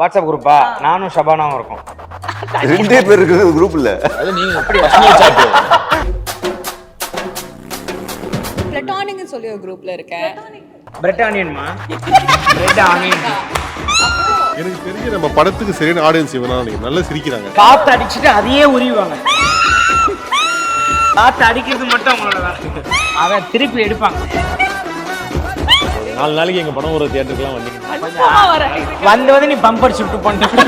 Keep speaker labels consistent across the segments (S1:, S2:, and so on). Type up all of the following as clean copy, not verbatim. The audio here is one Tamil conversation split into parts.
S1: வாட்ஸ்அப் குரூப்பா? நானும் ஷபானாவும் இருக்கும்.
S2: ரெண்டே பேர் இருக்கிறது குரூப் இல்ல.
S3: அது நீங்க எப்படி பர்சனல் சாட்?
S4: பிளட்டானிக்னு சொல்லி ஒரு குரூப்ல இருக்கேன்.
S1: பிரெட் ஆனியன்மா? Bread onion.
S5: எனக்கு தெரிஞ்சு நம்ம படத்துக்கு சரியான ஆடியன்ஸ் இவனா நீங்க நல்லா சிரிக்கிறாங்க.
S1: காத்து அடிச்சுட்டு அதையே உரிவாங்க. காத்து அடிக்கிறது மட்டும் அவங்களோட வேலை. அதை திருப்பி எடுப்பாங்க.
S3: 4 நாளைக்கு எங்க படம் ஒரு தியேட்டருக்குலாம் வந்தீங்க.
S1: வந்து நீ பம்ப் அடிச்சு விட்டு பண்ணிட்டு.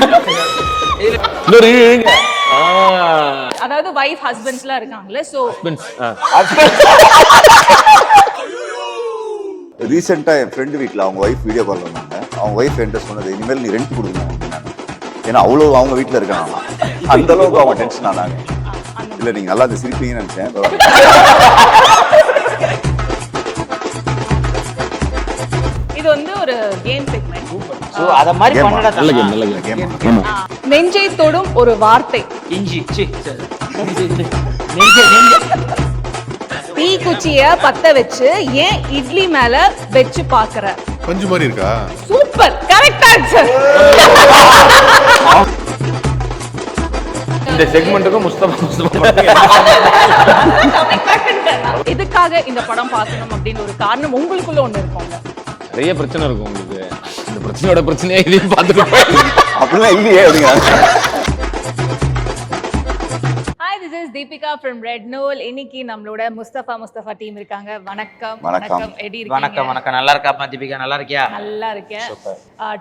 S4: அதாவது வைஃப் ஹஸ்பண்ட்ஸ்லாம் இருக்காங்களே, சோ
S2: ரீசெண்டா என் ஃப்ரெண்டு வீட்டில் அவங்க ஒய்ஃப் வீடியோ கால் பண்ணாங்க. அவங்க ஒய்ஃப் என்கிட்ட சொன்னது, இனிமேல் நீ ரெண்ட் கொடுக்கணும் அப்படின்னாங்க. ஏன்னா அவ்வளோ அவங்க வீட்டில் இருக்காங்க. அந்த அளவுக்கு அவங்க டென்ஷன் ஆனாங்க. இல்லை நீங்கள் நல்லா அதை சிரிப்பீங்கன்னு நினச்சேன்.
S4: இது வந்து ஒரு கேம் செக்மெண்ட்.
S1: சோ அத மாதிரி பண்ணடா.
S3: நல்ல கேம்.
S4: நெஞ்சை தொடும் ஒரு வார்த்தை.
S1: இஞ்சி.
S4: தீ குச்சிய பத்த வச்சு ஏன் இட்லி மேல வெச்சு பாக்குற?
S5: பஞ்சு மாதிரி இருக்கா?
S4: Super, correct answer.
S3: இந்த செக்மெண்ட்டுக்கு முஸ்தபா
S4: எதுக்காக இந்த படம் பார்க்கணும் அப்படின்னு ஒரு காரணம் உங்களுக்குள்ள ஒண்ணு இருக்கும்ல.
S3: நிறைய பிரச்சனை இருக்கும் உங்களுக்கு. இந்த பிரச்சனையோட பிரச்சனையை இதையும் பார்த்துட்டு
S2: அப்படிலாம் இல்லையே அப்படிங்க.
S4: Hi, this is Deepika from red நூல். இன்னைக்கு நம்மளோட முஸ்தபா டீம் இருக்காங்க. வணக்கம்.
S2: வணக்கம்.
S4: எப்படி இருக்கீங்க?
S1: வணக்கம். நல்லா இருக்காப்பா தீபிகா? நல்லா இருக்கியா?
S4: நல்லா இருக்கேன்.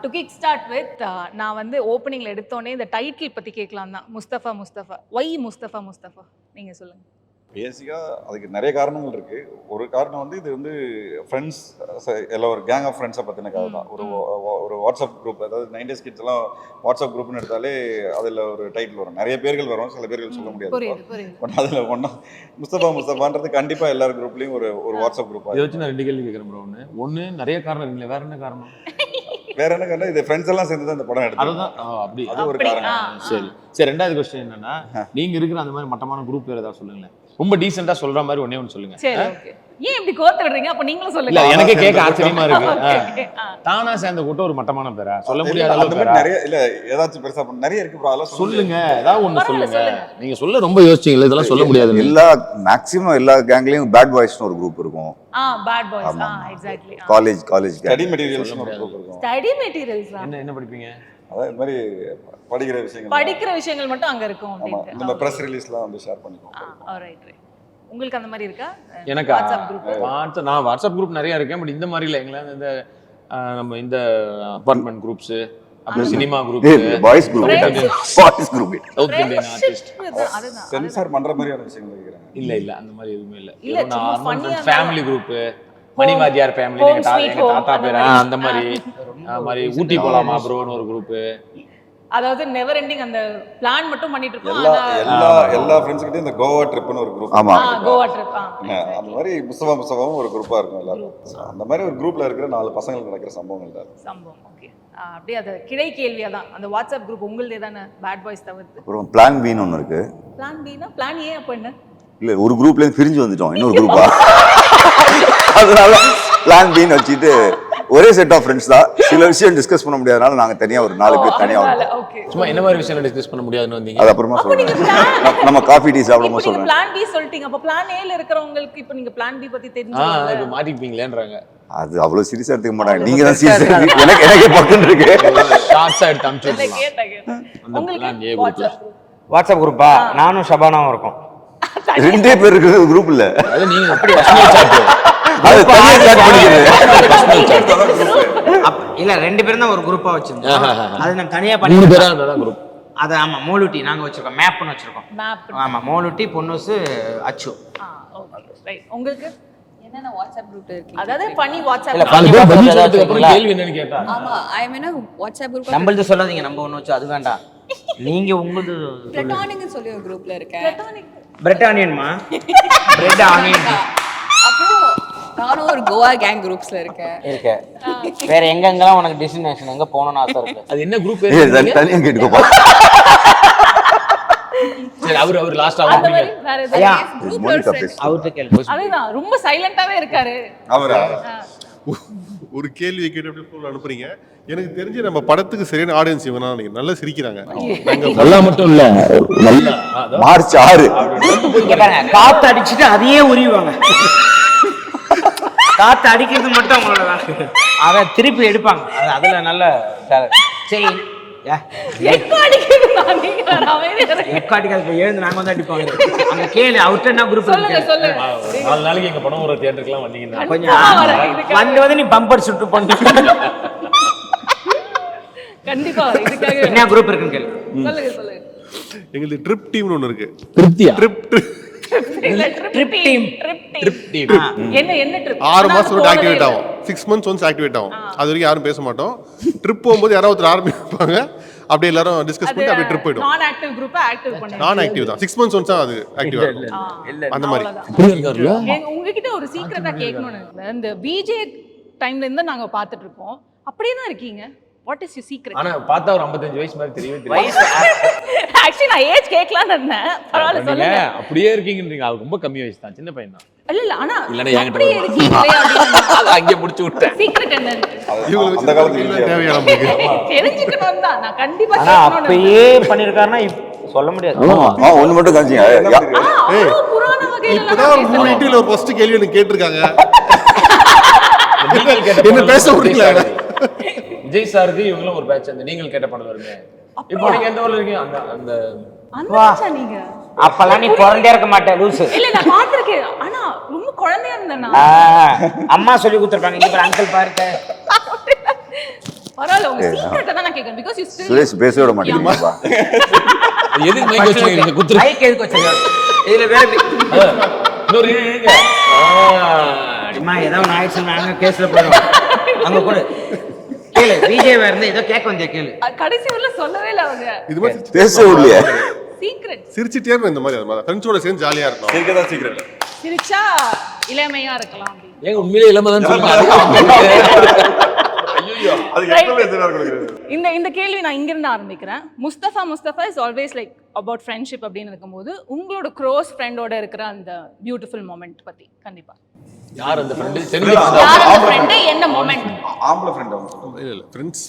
S4: டு கிக் ஸ்டார்ட் வித், நான் வந்து ஓப்பனிங்ல எடுத்தோடனே இந்த டைட்டில் பத்தி கேட்கலாம் தான். முஸ்தபா ஒய் முஸ்தபா நீங்க சொல்லுங்க.
S6: பேசிக்காக அதுக்கு நிறைய காரணங்கள் இருக்குது. ஒரு காரணம் வந்து இது வந்து ஃப்ரெண்ட்ஸ் எல்லாம் ஒரு கேங் ஆஃப் ஃப்ரெண்ட்ஸை பற்றின கதை தான். ஒரு வாட்ஸ்அப் குரூப், அதாவது 90s கிட்ஸ் எல்லாம் வாட்ஸ்அப் குரூப்னு எடுத்தாலே அதில் ஒரு டைட்டில் வரும். நிறைய பேர்கள் வரும், சில பேர்கள் சொல்ல முடியாது. பட் அதில் ஒன்றா முஸ்தபான்றது கண்டிப்பாக எல்லார் குரூப்லேயும் ஒரு வாட்ஸ்அப் குரூப்.
S3: இதை வச்சு நான் 2 கேள்வி கேட்குறேன் ப்ரோ. ஒன்று நிறைய காரணம் இல்லை, வேற என்ன காரணம்?
S6: வேற என்ன காரணம்? இது ஃப்ரெண்ட்ஸ் எல்லாம் சேர்ந்து தான் இந்த படம் எடுத்தோம்.
S3: அதுதான். அப்படி
S6: அது ஒரு காரணம்.
S3: சரி. ரெண்டாவது கொஸ்டின் என்னன்னா, நீங்க இருக்கிற அந்த மாதிரி மட்டமான குரூப் பேர் ஏதாவது சொல்லுங்களேன். ரொம்ப டீசெண்டா சொல்ற மாதிரி ஒண்ணு சொல்லுங்க.
S4: சரி, ஓகே. ஏன் இப்படி கோர்த்து விடுறீங்க? அப்ப நீங்களும் சொல்லுங்க.
S3: இல்ல, எனக்கே கேட்க ஆச்சரியமா இருக்கு. தானா சேர்ந்த கூட்டம் ஒரு மட்டமான பேரா? சொல்ல முடியாத அளவுக்கு பேரா?
S6: நிறைய இல்ல, ஏதாச்சும் பெருசா நிறைய இருக்கு ப்ரோ. அதெல்லாம்
S3: சொல்லுங்க, ஏதாவது ஒண்ணு சொல்லுங்க. நீங்க சொல்ல ரொம்ப யோசிச்சீங்களா? இதெல்லாம் சொல்ல முடியாது.
S2: மேக்ஸிமம் எல்லா கேங்லயும் பேட் பாய்ஸ்னு ஒரு குரூப் இருக்கும்.
S4: Bad boys. Exactly.
S2: College
S6: study materials ஒரு குரூப் இருக்கும்.
S4: ஸ்டடி மெட்டீரியல்ஸ்
S3: என்ன படிப்பீங்க?
S6: அதாவது இந்த மாதிரி படிக்கிற விஷயங்கள்
S4: மட்டும் அங்க இருக்கும் அப்படிங்க.
S6: நம்ம பிரஸ் ரிலீஸ்லாம் வந்து ஷேர் பண்ணிப்போம்.
S4: ஆல்ரைட். உங்களுக்கு அந்த மாதிரி இருக்கா?
S3: எனக்கு
S4: வாட்ஸ்அப் குரூப்.
S3: நான் வாட்ஸ்அப் குரூப் நிறைய இருக்கேன். பட் இந்த மாதிரி இல்ல. எங்கள இந்த நம்ம இந்த அபார்ட்மெண்ட் குரூப்ஸ், அப்புறம் cinema group,
S2: boys group,
S3: south Indian artist,
S6: sensor பண்ற மாதிரியான விஷயங்கள் இருக்கிறாங்க.
S3: இல்ல அந்த மாதிரி எதுவுமே இல்ல. நான் ஃபேமிலி குரூப், மணிவாதியார் ஃபேமிலி, எங்க தாத்தா பேரா, அந்த மாதிரி ஊட்டி போலாமா ப்ரோன்னு ஒரு குரூப்.
S4: அதாவது நெவர் எண்டிங் அந்த பிளான் மட்டும் பண்ணிட்டு இருக்கோம்.
S6: எல்லா ஃப்ரெண்ட்ஸ் கிட்ட இந்த கோவா ட்ரிப்னு ஒரு குரூப்.
S2: ஆமா,
S4: கோவா ட்ரிப்.
S6: அந்த மாதிரி முஸ்தபாவும் ஒரு குரூப்பா இருக்கும் எல்லாரும். அந்த மாதிரி ஒரு குரூப்ல இருக்கிற 4 பசங்களுக்கு நடக்கிற சம்பவங்கள் தான்.
S4: ஓகே. அப்படியே அது கிளை கேள்வியா தான். அந்த வாட்ஸ்அப் குரூப் உங்களுதே தானே, பேட் பாய்ஸ் தவிர்த்து.
S2: அப்புறம் பிளான் பின்னு ஒன்று இருக்கு.
S4: Plan Bina? பிளான் ஏ அப்ப என்ன?
S2: இல்ல, ஒரு குரூப்ல இருந்து பிரிஞ்சு வந்துட்டோம் இன்னொரு குரூப்பா. அதனால பிளான் பின்னு வச்சுட்டு ஒரே செட் ஆஃப் ஃப்ரெண்ட்ஸ் தான். சில விஷயம் டிஸ்கஸ் பண்ண முடியாதனால நாங்க தனியா ஒரு 4 பேர் தனியா வந்தோம்.
S3: சும்மா என்ன மாதிரி விஷயம் டிஸ்கஸ் பண்ண முடியாதுன்னு வந்தீங்க?
S2: அது அப்புறமா சொல்றேன். நம்ம காஃபி டீ சாப்பிடும்போது சொல்றேன்.
S4: பிளான் பி சொல்லிட்டீங்க. அப்ப பிளான் ஏல இருக்கிறவங்களுக்கு இப்போ நீங்க பிளான் பி பத்தி தெரிஞ்சுக்கணும்.
S3: இப்போ மாட்டிப்பீங்களேன்றாங்க.
S2: அது அவ்வளவு சீரியஸா எடுத்துக்க மாட்டாங்க. நீங்க தான் சீரியஸ். எனக்கு பக்கத்துல இருக்கு.
S3: ஷார்ட்ஸ் ஆயிட்டு அம்ச்சுடலாம்.
S4: உங்களுக்கு
S1: வாட்ஸ்அப் குரூப்பா? நானும் ஷபானாவும் இருக்கும்.
S2: ரெண்டே பேர் இருக்கிறது குரூப் இல்ல.
S3: அது நீங்க எப்படி பர்சனல் சாட்?
S2: அது தனியா சாட் பண்ணிக்கிறேன்.
S1: இல்ல, 2 பேரும் தான் ஒரு குரூப்பா வச்சிருந்தோம். அது நான் தனியா பண்ணி
S3: 3 பேரா இருந்தா குரூப்.
S1: அது ஆமா, மோலுட்டி நாங்க வச்சிருக்கோம். மேப்னு வச்சிருக்கோம். ஆமா, மோலுட்டி, பொன்னுசு, அச்சு.
S4: Okay, right. உங்களுக்கு என்னென்ன வாட்ஸ்அப் குரூப் இருக்கு? அதாவது பண்ணி வாட்ஸ்அப்.
S1: இல்ல,
S3: அது பதில் சொல்றதுக்கு அப்புறம் கேள்வி என்னன்னு கேட்டா?
S4: ஆமா, ஐ மீன் வாட்ஸ்அப் குரூப்.
S1: நம்மளது சொல்லாதீங்க, நம்ம ஒண்ணு வச்சு அது வேண்டாம். நீங்க உங்களுது
S4: பிளட்டானிக்னு சொல்லி ஒரு குரூப்ல இருக்கேன்.
S1: பிரெட் ஆனியன்மா? Bread onion.
S4: அப்புறம் நானும் ஒரு கோவா கேங் குரூப்ஸ்ல இருக்கேன்.
S1: வேற எங்கெங்கெல்லாம் உனக்கு டெஸ்டினேஷன் எங்க போகணும்னு ஆசை இருக்கு?
S3: அது என்ன குரூப்?
S2: தனியா கேட்டுக்கோப்பா.
S3: சரி, அவர் லாஸ்ட் ஆ
S4: அந்த மாதிரி வேற
S1: ஐயா,
S4: ஏதாவது குரூப்ல
S1: அவர்ட்ட கேளு.
S4: அதுதான் ரொம்ப சைலண்டாவே இருக்காரு
S6: அவரா
S5: ஒரு கேள்வி கேட்டு அப்படியே போல அனுப்புறீங்க. எனக்கு தெரிஞ்சு நம்ம படத்துக்கு சரியான ஆடியன்ஸ் இவனா நினைக்கிறேன். நல்லா சிரிக்கிறாங்க.
S3: நல்லா மட்டும் இல்ல, நல்லா
S2: மார்ச் 6
S1: இங்க பாருங்க, காத்து அடிச்சுட்டு அதையே உரிவாங்க. காத்து அடிக்கிறது மட்டும் அவங்களோட வேலை. அதை திருப்பி எடுப்பாங்க. அதுல நல்ல சரி எழுந்து நாங்க வந்து அடிப்பாங்க. அங்க கேளு அவர்கிட்ட என்ன குரூப்
S4: சொல்லுங்க சொல்லுங்க
S3: 4 நாளைக்கு எங்க படம் ஒரு தியேட்டருக்குலாம் வந்தீங்கன்னா
S1: கொஞ்சம் வந்து நீ பம்பர் சுட்டு பண்ண
S4: கண்டிப்பா இதுக்காக
S1: என்ன குரூப் இருக்குன்னு கேளு.
S4: சொல்லுங்க சொல்லுங்க.
S5: எங்களுக்கு ட்ரிப் டீம்னு ஒன்று இருக்கு.
S3: திருப்தியா
S5: ட்ரிப்
S1: ட்ரிப் டீம்.
S4: என்ன என்ன ட்ரிப்
S5: 6 மாசம் ஆக்டிவேட் ஆகும். 6 months ஒன்ஸ் ஆக்டிவேட் ஆகும். அது வரைக்கும் யாரும் பேச மாட்டோம். ட்ரிப் போகும்போது யாராவது ஒருத்தர் ஆரம்பிப்பாங்க. அப்படியே எல்லாரும் டிஸ்கஸ் பண்ணி அப்படியே ட்ரிப் போயிடும்.
S4: நான் ஆக்டிவ் குரூப்பை ஆக்டிவ் பண்ணுங்க.
S5: நான் ஆக்டிவ் தான். 6 months ஒன்ஸ் தான் அது ஆக்டிவ் ஆகும். அந்த மாதிரி
S4: உங்ககிட்ட ஒரு சீக்ரெட்டா கேட்கணும்னு நினைக்கிறேன். இந்த விஜே டைம்ல இருந்து நாங்க பாத்துட்டு இருக்கோம். அப்படியே தான் இருக்கீங்க. What is your secret?
S3: ஆனா பார்த்தா ஒரு 55 வயசு மாதிரி தெரியவே தெரியும்.
S4: ஆக்சுவலி நான் ஏஜ் கேட்கலாம்னு இருந்தேன். பரவாயில்ல சொல்லுங்க.
S3: அப்படியே இருக்கீங்கன்றீங்க. அது ரொம்ப கம்மி வயசு தான், சின்ன பையன் தான்.
S4: இல்ல ஆனா
S3: இல்லனா என்கிட்ட
S4: அப்படியே இருக்கீங்களே அப்படினா
S3: அங்க புடிச்சு விட்டேன்.
S4: சீக்ரெட் என்ன?
S5: இவங்களுக்கு
S6: அந்த காலத்துல
S5: தேவையான நமக்கு
S4: தெரிஞ்சுக்கணும் தான். நான் கண்டிப்பா
S1: ஆனா
S4: கேட்கணும்.
S1: அப்பயே பண்ணிருக்காருன்னா சொல்ல முடியாது.
S2: ஒண்ணு மட்டும் காமிச்சிங்க.
S4: புராண வகையில
S5: இப்பதான் ஒரு 3 இன்டர்வியூல ஒரு ஃபர்ஸ்ட் கேள்வி எனக்கு கேட்டிருக்காங்க.
S3: நீங்கள் கேட்ட
S5: என்ன பேச முடியல.
S3: விஜய் சாருக்கு இவங்களும் ஒரு பேட்ச். அந்த நீங்கள் கேட்ட படம் வருமே. இப்போ நீங்க எந்த ஊர்ல இருக்கீங்க? அந்த அந்த
S4: அண்ணாச்சா நீங்க
S1: அப்பலாம் நீ பிறந்தே இருக்க மாட்டே லூசு.
S4: இல்ல நான் பாத்துர்க்கேன். ஆனா ரொம்ப குழந்தையா இருந்தேனா.
S1: அம்மா சொல்லி கொடுத்திருப்பாங்க. இங்க அங்கிள் பாருங்க.
S4: பரவாயில்ல உங்க சீக்ரெட்டை தான் நான் கேக்குறேன். because you still
S2: சுரேஷ் பேச விட மாட்டீங்கப்பா.
S3: எதுக்கு மைக் வச்சிருக்கீங்க? குத்துற
S1: மைக் எதுக்கு வச்சீங்க? இதுல வேற
S3: இன்னொரு இருங்க.
S1: அம்மா ஏதோ ஒன்று ஆயிடுச்சு நாங்க கேஸ்ல போயிடுவோம். அங்க கூட கேளு. விஜய் வேற இருந்து ஏதோ கேட்க வந்தே கேளு.
S4: கடைசி வரல சொல்லவே இல்ல அவங்க.
S5: இது மாதிரி
S2: பேச விடலையே.
S4: சீக்ரெட்
S5: சிரிச்சிட்டே இருந்தோம். இந்த மாதிரி அது மாதிரி ஃப்ரெண்ட்ஸோட சேர்ந்து ஜாலியா இருந்தோம்.
S6: சீக்கிரதா சீக்கிரம்
S4: சிரிச்சா இளமையா இருக்கலாம் அப்படி.
S3: ஏங்க உண்மையிலே இளமை தான் சொல்லுங்க. ஐயோ
S6: அது எப்பவே எதிரா கொடுக்குறது.
S4: இந்த கேள்வி நான் இங்க இருந்து ஆரம்பிக்கிறேன். Mustafa is always like about friendship அப்படின்னு இருக்கும்போது உங்களோட க்ளோஸ் ஃப்ரெண்டோட இருக்கிற அந்த பியூட்டிஃபுல் மொமெண்ட் பத்தி கண்டிப்பா.
S3: யார் அந்த ஃப்ரெண்ட்?
S4: யார் அந்த ஃப்ரெண்ட்? என்ன மொமெண்ட்?
S6: ஆம்பளை ஃப்ரெண்ட் அவங்க சொல்றாங்க.
S5: இல்ல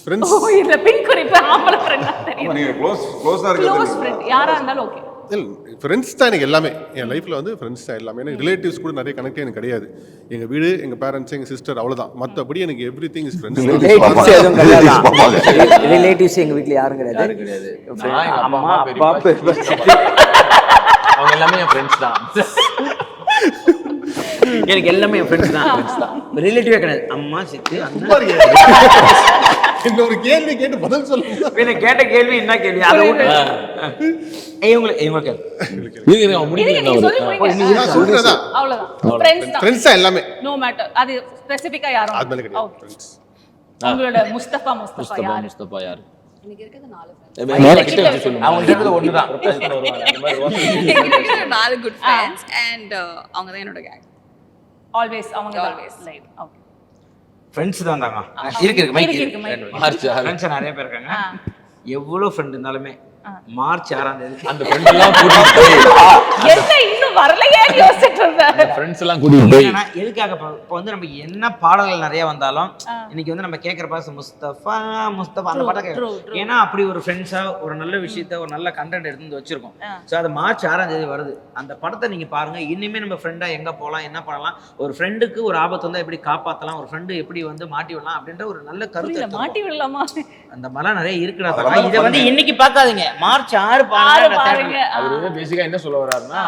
S5: ஃப்ரெண்ட்ஸ்
S4: ஓ இல்ல பின் குறிப்பு ஆம்பளை ஃப்ரெண்டா தெரியும்.
S6: நீங்க க்ளோஸா
S4: க்ளோஸ்
S6: இருக்கிறது
S4: ஃப்ரெண்ட் யாரா இருந்தாலும் ஓகே.
S5: இல்லை ஃப்ரெண்ட்ஸ் தான் எனக்கு எல்லாமே. என் லைஃப்பில் வந்து ஃப்ரெண்ட்ஸ் தான் எல்லாமே. எனக்கு ரிலேட்டிவ்ஸ் கூட நிறைய கனெக்டே எனக்கு கிடையாது. எங்கள் வீடு, எங்கள் பேரண்ட்ஸ், எங்கள் சிஸ்டர், அவ்வளோதான். மற்றபடி எனக்கு every thing is friends.
S7: Relatives எங்க வீட்ல யாரும் கிடையாது.
S3: அம்மா அப்பா அவங்க எல்லாமே என் ஃப்ரெண்ட்ஸ் தான்.
S1: எனக்கு எல்லாமே என் ஃப்ரெண்ட்ஸ் தான். ரிலேட்டிவே கிடையாது. அம்மா சித்து அண்ணா.
S5: இன்னொரு கேள்வி கேட்டு பதில் சொல்லுங்க.
S1: என்ன கேட்ட கேள்வி என்ன கேள்வி? அதை விட்டு இவங்களுக்கு
S5: சொல்றதா
S4: அவ்வளவுதான். ஃப்ரெண்ட்ஸ் தான்.
S5: ஃப்ரெண்ட்ஸ் தான் எல்லாமே.
S4: No matter. அது ஸ்பெசிஃபிக்கா யாரும்
S5: அது மேல கிடையாது. ஃப்ரெண்ட்ஸ்
S4: உங்களோட முஸ்தபா யாரு?
S3: முஸ்தபா யாரு?
S8: எனக்கு இருக்கிறது 4 friends.
S1: அவங்க இருக்கிறது ஒண்ணுதான்.
S8: எனக்கு 4 good friends and அவங்க தான் என்னோட gang.
S4: ஆல்வேஸ் அவங்க தான்.
S8: Always.
S4: Light okay.
S1: ஃப்ரெண்ட்ஸ் தான் தாங்க. இருக்கு மைக்
S4: இருக்கு மைக்.
S1: ஃப்ரெண்ட்ஸ் நிறைய பேர் இருக்காங்க. எவ்வளவு ஃப்ரெண்ட் இருந்தாலுமே மார்ச் 6ஆம் தேதி
S3: அந்த ஃப்ரெண்ட் எல்லாம் கூட்டிட்டு போய்
S4: என்ன இன்னும் வரலையே யோசிச்சிட்டு இருந்தேன்.
S3: ஃப்ரெண்ட்ஸ் எல்லாம் கூட்டிட்டு போய்
S1: எதுக்காக இப்போ வந்து நம்ம என்ன பாடல்கள் நிறைய வந்தாலும் இன்னைக்கு வந்து நம்ம கேட்குற பாச முஸ்தபா அந்த பாட்டை கேட்குறோம். ஏன்னா அப்படி ஒரு ஃப்ரெண்ட்ஸா ஒரு நல்ல விஷயத்த ஒரு நல்ல கண்டென்ட் எடுத்து வந்து வச்சிருக்கோம். ஸோ அது மார்ச் 6ஆம் தேதி வருது. அந்த படத்தை நீங்க பாருங்க. இனிமே நம்ம ஃப்ரெண்டா எங்க போகலாம், என்ன பண்ணலாம், ஒரு ஃப்ரெண்டுக்கு ஒரு ஆபத்து வந்தா எப்படி காப்பாற்றலாம், ஒரு ஃப்ரெண்டு எப்படி வந்து மாட்டி விடலாம் அப்படின்ற ஒரு நல்ல கருத்து
S4: மாட்டி விடலாமா?
S1: அந்த மாதிரிலாம் நிறைய இருக்குடா. இதை வந்து இன்னைக்கு பார்க்காதீங்க. மார்ச் 6 பாருங்க.
S3: அவரு பேசிக்கா என்ன சொல்ல வர்றாருன்னா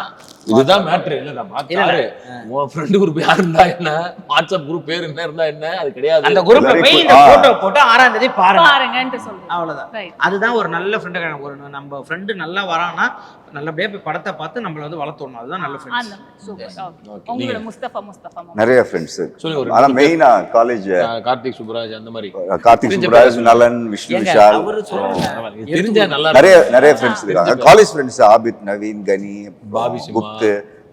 S3: இதுதான் மேட்ரு. இல்லடா மாத்தாரு உன் ஃப்ரெண்ட் குரூப் யார் இருந்தா என்ன, வாட்ஸ்அப் குரூப் பேர் என்ன இருந்தா என்ன, அது கிடையாது.
S1: அந்த குரூப்ல போய் இந்த போட்டோ போட்டு 6ஆம் தேதி
S4: பாருங்கன்னு சொல்லுங்க.
S1: அவ்வளவுதான். அதுதான் ஒரு நல்ல ஃப்ரெண்ட். ஒரு நம்ம ஃப்ரெண்டு நல்லா வரானா நல்லபடியா போய் படத்தை பார்த்து நம்மள வந்து வளர்த்தணும். அதுதான் நல்ல ஃப்ரெண்ட்ஸ்.
S4: சூப்பர். உங்களோட முஸ்தபா
S2: நிறைய ஃப்ரெண்ட்ஸ். ஆனா மெயினா காலேஜ்
S3: கார்த்திக் சுப்ராஜ் அந்த மாதிரி.
S2: கார்த்திக் சுப்ராஜ், நலன், விஷ்ணு விஷால்
S3: தெரிஞ்ச நல்லா
S2: நிறைய ஃப்ரெண்ட்ஸ் இருக்காங்க. காலேஜ் ஃப்ரெண்ட்ஸ் ஆபித், நவீன், கனி,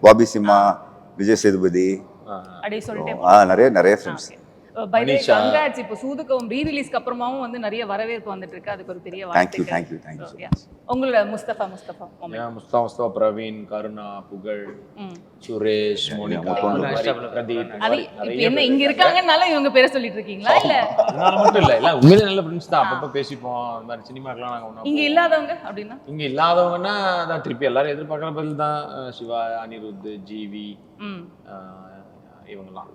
S2: பாபி சிம்மா, விஜய் சேதுபதி,
S4: அப்படியே சொல்லிட்டே
S2: நிறைய friends.
S4: By the
S3: Manisha.
S4: Congrats. இப்போ சூதுகவும் ரீ ரிலீஸ்க்கு அப்புறமாவும் வந்து நிறைய வரவேற்பு வந்துட்டு இருக்கு. அதுக்கு ஒரு பெரிய
S2: தேங்க்யூ
S4: வாழ்த்துக்கள்.
S2: Thank you thank you
S4: So, yeah. உங்களோட முஸ்தபா moment.
S3: ஏன் முஸ்தபா பிரவீன், கருணா, புகழ், சுரேஷ், மோனிகா, அந்த மாதிரி பிரதீப், இந்த
S4: அது
S3: மாதிரி
S4: இப்போ
S3: நிறைய
S4: என்ன
S3: பேர்
S4: இங்க இருக்காங்கனால இவங்க பேரை சொல்லிட்டு இருக்கீங்களா இல்ல
S3: அதனால மட்டும் இல்ல, எல்லாம் உண்மையிலே நல்ல ஃப்ரெண்ட்ஸ் தான். அப்பப்போ பேசிப்போம். அந்த மாதிரி சினிமாக்கெல்லாம் நாங்க ஒண்ணா
S4: இங்க
S3: போவோம்.
S4: இல்லாதவங்க அப்படின்னா?
S3: இங்க இல்லாதவங்கன்னா அதான் திருப்பி எல்லாரும் எதிர்பார்க்குற பதில் தான். சிவா, அனிருத், ஜிவி,
S4: ம்.
S3: இவங்கெல்லாம்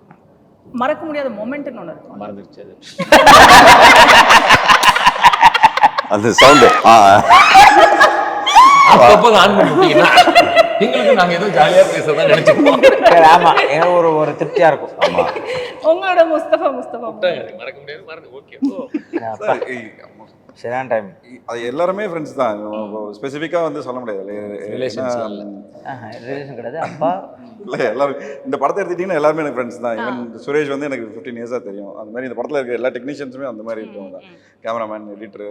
S4: மறக்க முடியாத மொமெண்ட்னு ஒன்று இருக்கும்.
S3: மறந்துருச்சு அது.
S2: அந்த சவுண்டு
S3: அப்பப்போ ஆன் பண்ணிட்டீங்கன்னா எங்களுக்கு நாங்க ஏதோ ஜாலியா பேசதான் நினைச்சுப்போம்.
S1: சரி, ஆமா ஏதோ ஒரு திருப்தியா இருக்கும். ஆமா
S4: உங்களோட முஸ்தபா moment.
S3: மறக்க முடியாது, மறந்து ஓகே.
S1: சரியான டைம்.
S6: அது எல்லாருமே ஃப்ரெண்ட்ஸ் தான். ஸ்பெசிஃபிக்காக வந்து சொல்ல முடியாது.
S3: Relations இல்ல.
S1: ரிலேஷன் கிடையாது. அப்பா
S6: இல்லை எல்லாரும் இந்த படத்தை எடுத்துக்கிட்டிங்கன்னா எல்லாருமே எனக்கு ஃப்ரெண்ட்ஸ் தான். ஈவன் சுரேஷ் வந்து எனக்கு 15 இயர்ஸாக தெரியும். அந்த மாதிரி இந்த படத்தில் இருக்க எல்லா டெக்னீஷியன்ஸுமே அந்த மாதிரி இருக்கவங்க தான். கேமராமேன், எடிட்டர்,